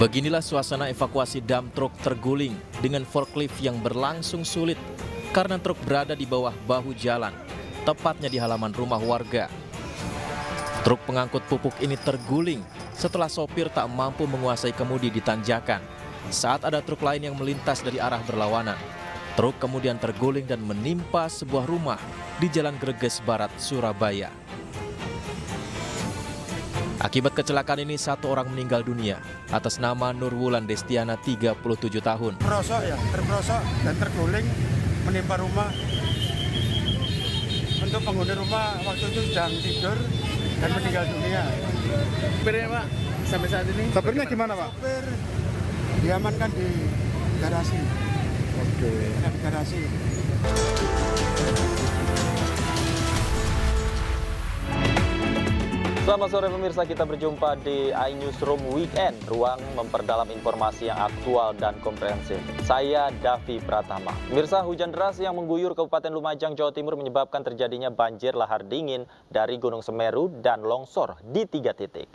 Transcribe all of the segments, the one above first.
Beginilah suasana evakuasi dam truk terguling dengan forklift yang berlangsung sulit karena truk berada di bawah bahu jalan, tepatnya di halaman rumah warga. Truk pengangkut pupuk ini terguling setelah sopir tak mampu menguasai kemudi di tanjakan saat ada truk lain yang melintas dari arah berlawanan. Truk kemudian terguling dan menimpa sebuah rumah di Jalan Greges Barat, Surabaya. Akibat kecelakaan ini, 1 orang meninggal dunia atas nama Nurwulan Destiana, 37 tahun. Terperosok dan terguling menimpa rumah. Untuk penghuni rumah waktu itu sedang tidur dan meninggal dunia. Sopirnya Pak, sampai saat ini? Sopirnya gimana Pak? Sopir diamankan di garasi. Oke. Di garasi. Selamat sore pemirsa, kita berjumpa di iNewsroom Weekend, ruang memperdalam informasi yang aktual dan komprehensif. Saya Davi Pratama. Pemirsa, hujan deras yang mengguyur Kabupaten Lumajang, Jawa Timur menyebabkan terjadinya banjir lahar dingin dari Gunung Semeru dan longsor di 3 titik.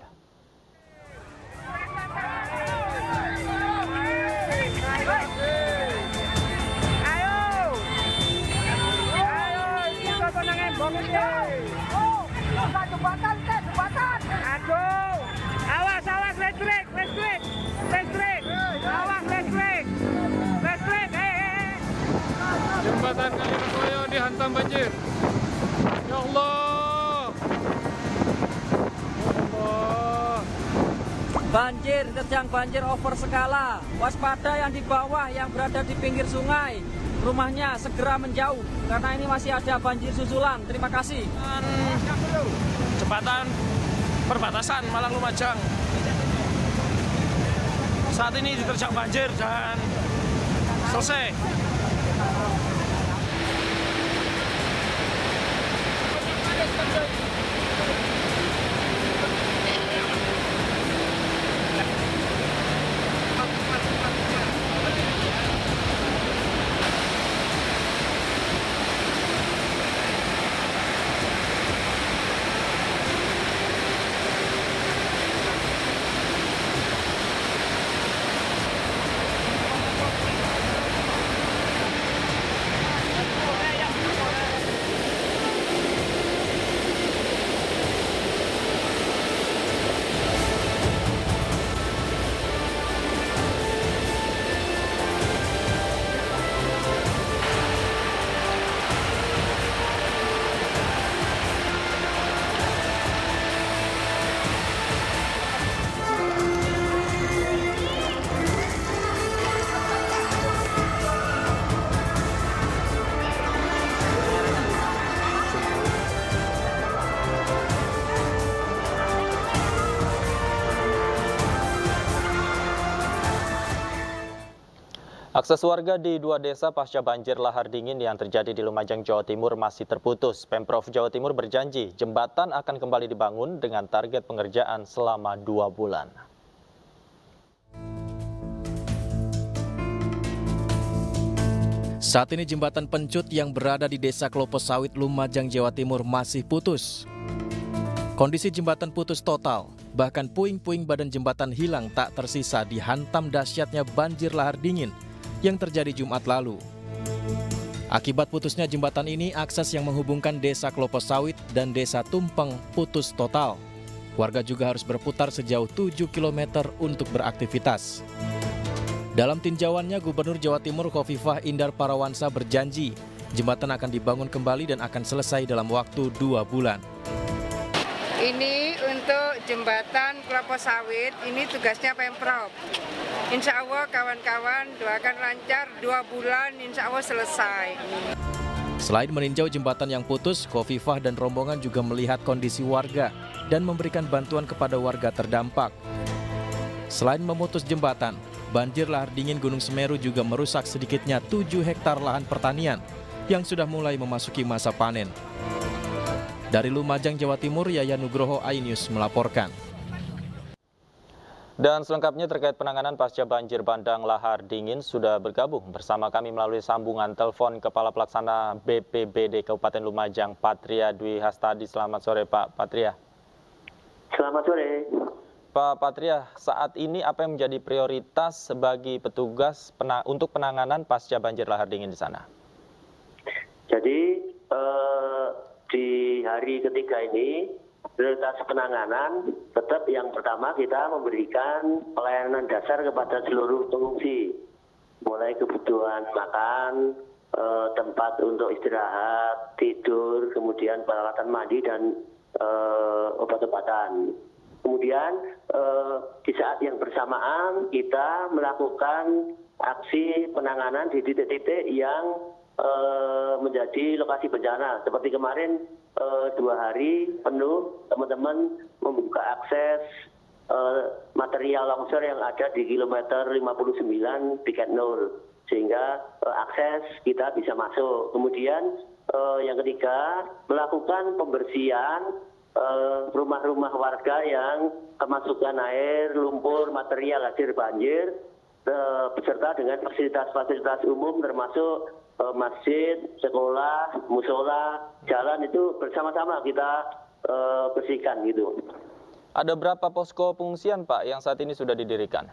Jembatan Kalimantan dihantam banjir. Ya Allah. Banjir, terjang banjir over skala. Waspada yang di bawah yang berada di pinggir sungai. Rumahnya segera menjauh karena ini masih ada banjir susulan. Terima kasih. Jembatan perbatasan Malang Lumajang. Saat ini diterjang banjir dan selesai. Akses warga di 2 desa pasca banjir lahar dingin yang terjadi di Lumajang, Jawa Timur masih terputus. Pemprov Jawa Timur berjanji jembatan akan kembali dibangun dengan target pengerjaan selama 2 bulan. Saat ini jembatan Pencut yang berada di Desa Klopo Sawit, Lumajang, Jawa Timur masih putus. Kondisi jembatan putus total, bahkan puing-puing badan jembatan hilang tak tersisa dihantam dahsyatnya banjir lahar dingin yang terjadi Jumat lalu. Akibat putusnya jembatan ini, akses yang menghubungkan Desa Klopo Sawit dan Desa Tumpeng putus total. Warga juga harus berputar sejauh 7 km untuk beraktivitas. Dalam tinjauannya, Gubernur Jawa Timur Khofifah Indar Parawansa berjanji jembatan akan dibangun kembali dan akan selesai dalam waktu 2 bulan. Ini untuk jembatan Klopo Sawit, ini tugasnya Pemprov. Insya Allah kawan-kawan doakan lancar, 2 bulan insya Allah selesai. Selain meninjau jembatan yang putus, Khofifah dan rombongan juga melihat kondisi warga dan memberikan bantuan kepada warga terdampak. Selain memutus jembatan, banjir lahar dingin Gunung Semeru juga merusak sedikitnya 7 hektar lahan pertanian yang sudah mulai memasuki masa panen. Dari Lumajang, Jawa Timur, Yaya Nugroho, iNews melaporkan. Dan selengkapnya terkait penanganan pasca banjir bandang lahar dingin sudah bergabung bersama kami melalui sambungan telepon Kepala Pelaksana BPBD Kabupaten Lumajang, Patria Dwi Hastadi. Selamat sore Pak Patria. Selamat sore. Pak Patria, saat ini apa yang menjadi prioritas bagi petugas untuk penanganan pasca banjir lahar dingin di sana? Jadi di hari ketiga ini prioritas penanganan tetap yang pertama kita memberikan pelayanan dasar kepada seluruh pengungsi, mulai kebutuhan makan, tempat untuk istirahat, tidur, kemudian peralatan mandi dan obat-obatan. Kemudian di saat yang bersamaan kita melakukan aksi penanganan di titik-titik yang menjadi lokasi bencana. Seperti kemarin 2 hari penuh teman-teman membuka akses material longsor yang ada di kilometer 59 Piket Nur, sehingga akses kita bisa masuk. Kemudian yang ketiga melakukan pembersihan rumah-rumah warga yang kemasukan air, lumpur, material hasil banjir, beserta dengan fasilitas-fasilitas umum termasuk masjid, sekolah, musola, jalan itu bersama-sama kita bersihkan gitu. Ada berapa posko pengungsian Pak yang saat ini sudah didirikan?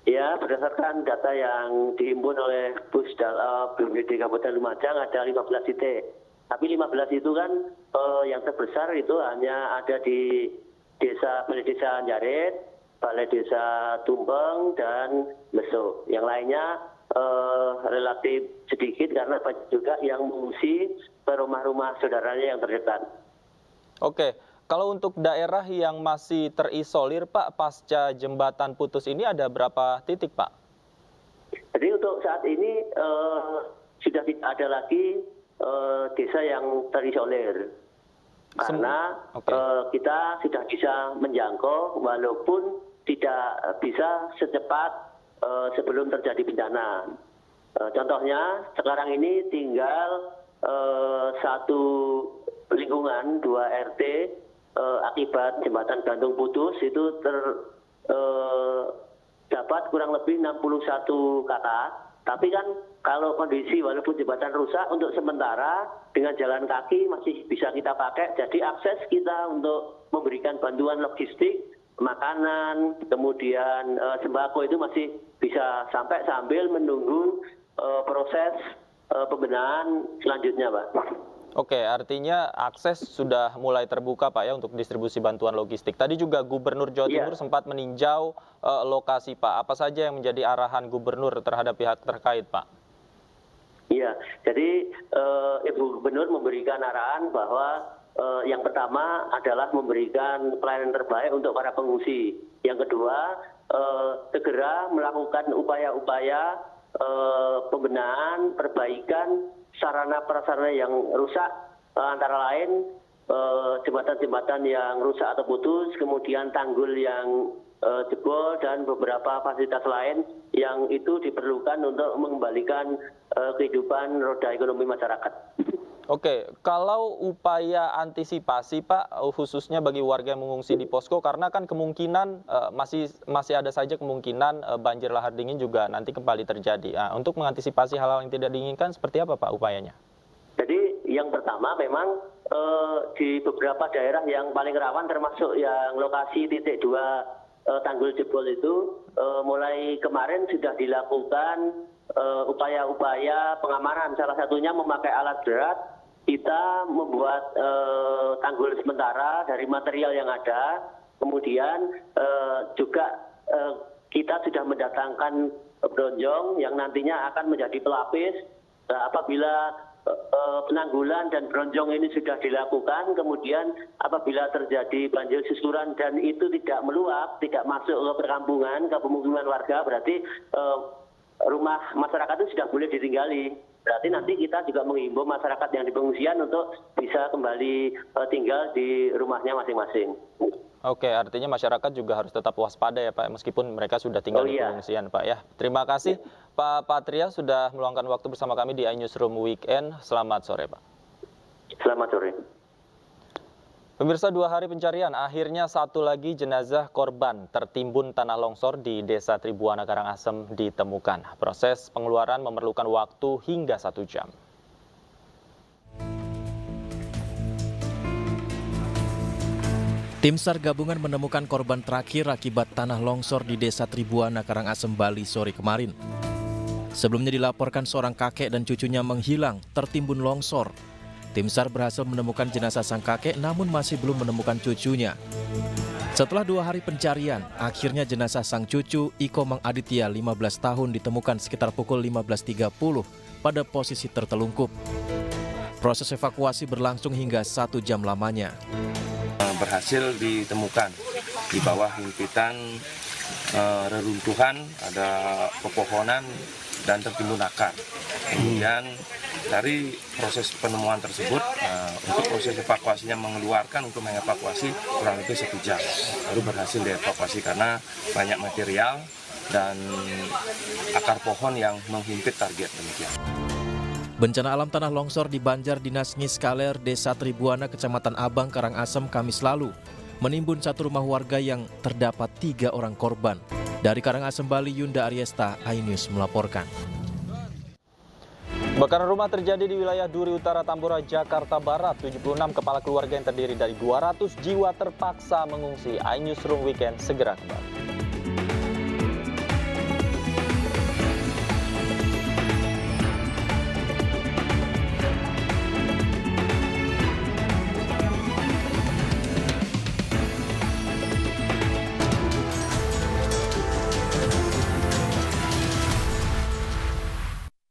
Ya, berdasarkan data yang dihimpun oleh BPBD Kabupaten Lumajang ada 15 titik. Tapi 15 itu kan yang terbesar itu hanya ada di Balai Desa Anjarit, Balai Desa Tumpeng, dan Lesuk. Yang lainnya relatif sedikit karena banyak juga yang mengungsi ke rumah-rumah saudaranya yang terdekat. Oke, kalau untuk daerah yang masih terisolir Pak pasca jembatan putus ini ada berapa titik Pak? Jadi untuk saat ini sudah tidak ada lagi desa yang terisolir karena kita sudah bisa menjangkau walaupun tidak bisa secepat sebelum terjadi bencana. Contohnya sekarang ini tinggal satu lingkungan 2 RT akibat jembatan gantung putus itu terdapat kurang lebih 61 kakak. Tapi kan kalau kondisi walaupun jembatan rusak untuk sementara dengan jalan kaki masih bisa kita pakai. Jadi akses kita untuk memberikan bantuan logistik, makanan, kemudian sembako itu masih bisa sampai sambil menunggu proses pembenahan selanjutnya Pak. Oke, artinya akses sudah mulai terbuka Pak ya untuk distribusi bantuan logistik. Tadi juga Gubernur Jawa Timur sempat meninjau lokasi Pak. Apa saja yang menjadi arahan Gubernur terhadap pihak terkait Pak? Iya, jadi Ibu Gubernur memberikan arahan bahwa yang pertama adalah memberikan pelayanan terbaik untuk para pengungsi. Yang kedua, segera melakukan upaya-upaya pembenahan, perbaikan sarana prasarana yang rusak, antara lain jembatan-jembatan yang rusak atau putus, kemudian tanggul yang jebol dan beberapa fasilitas lain yang itu diperlukan untuk mengembalikan kehidupan roda ekonomi masyarakat. Oke, kalau upaya antisipasi Pak, khususnya bagi warga yang mengungsi di posko, karena kan kemungkinan masih ada saja kemungkinan banjir lahar dingin juga nanti kembali terjadi. Nah, untuk mengantisipasi hal-hal yang tidak diinginkan, seperti apa Pak upayanya? Jadi yang pertama memang di beberapa daerah yang paling rawan termasuk yang lokasi titik 2 tanggul jebol itu, mulai kemarin sudah dilakukan upaya-upaya pengamanan. Salah satunya memakai alat berat. Kita membuat tanggul sementara dari material yang ada, kemudian juga kita sudah mendatangkan bronjong yang nantinya akan menjadi pelapis. Apabila penanggulan dan bronjong ini sudah dilakukan, kemudian apabila terjadi banjir susulan dan itu tidak meluap, tidak masuk ke perkampungan, ke pemukiman warga, berarti rumah masyarakat itu sudah boleh ditinggali. Berarti nanti kita juga menghimbau masyarakat yang di pengungsian untuk bisa kembali tinggal di rumahnya masing-masing. Oke, artinya masyarakat juga harus tetap waspada ya Pak, meskipun mereka sudah tinggal di pengungsian Pak ya. Terima kasih Pak Patria sudah meluangkan waktu bersama kami di iNewsroom Weekend. Selamat sore Pak. Selamat sore. Pemirsa, 2 hari pencarian, akhirnya satu lagi jenazah korban tertimbun tanah longsor di Desa Tribuana Karangasem ditemukan. Proses pengeluaran memerlukan waktu hingga 1 jam. Tim SAR gabungan menemukan korban terakhir akibat tanah longsor di Desa Tribuana, Karangasem, Bali sore kemarin. Sebelumnya dilaporkan seorang kakek dan cucunya menghilang tertimbun longsor. Tim SAR berhasil menemukan jenazah sang kakek namun masih belum menemukan cucunya. Setelah 2 hari pencarian, akhirnya jenazah sang cucu Iko Mang Aditya 15 tahun ditemukan sekitar pukul 15.30 pada posisi tertelungkup. Proses evakuasi berlangsung hingga 1 jam lamanya. Berhasil ditemukan di bawah himpitan reruntuhan, ada pepohonan dan tertimbun akar. Kemudian dari proses penemuan tersebut, untuk proses evakuasinya mengeluarkan untuk mengevakuasi kurang lebih 1 jam. Baru berhasil dievakuasi karena banyak material dan akar pohon yang menghimpit target demikian. Bencana alam tanah longsor di Banjar Dinas Ngiskaler, Desa Tribuana, Kecamatan Abang, Karangasem, Kamis lalu menimbun 1 rumah warga yang terdapat 3 orang korban. Dari Karangasem, Bali, Yunda Aryesta, iNews melaporkan. Kebakaran rumah terjadi di wilayah Duri Utara, Tambora, Jakarta Barat. 76 kepala keluarga yang terdiri dari 200 jiwa terpaksa mengungsi. iNewsroom Weekend segera kembali.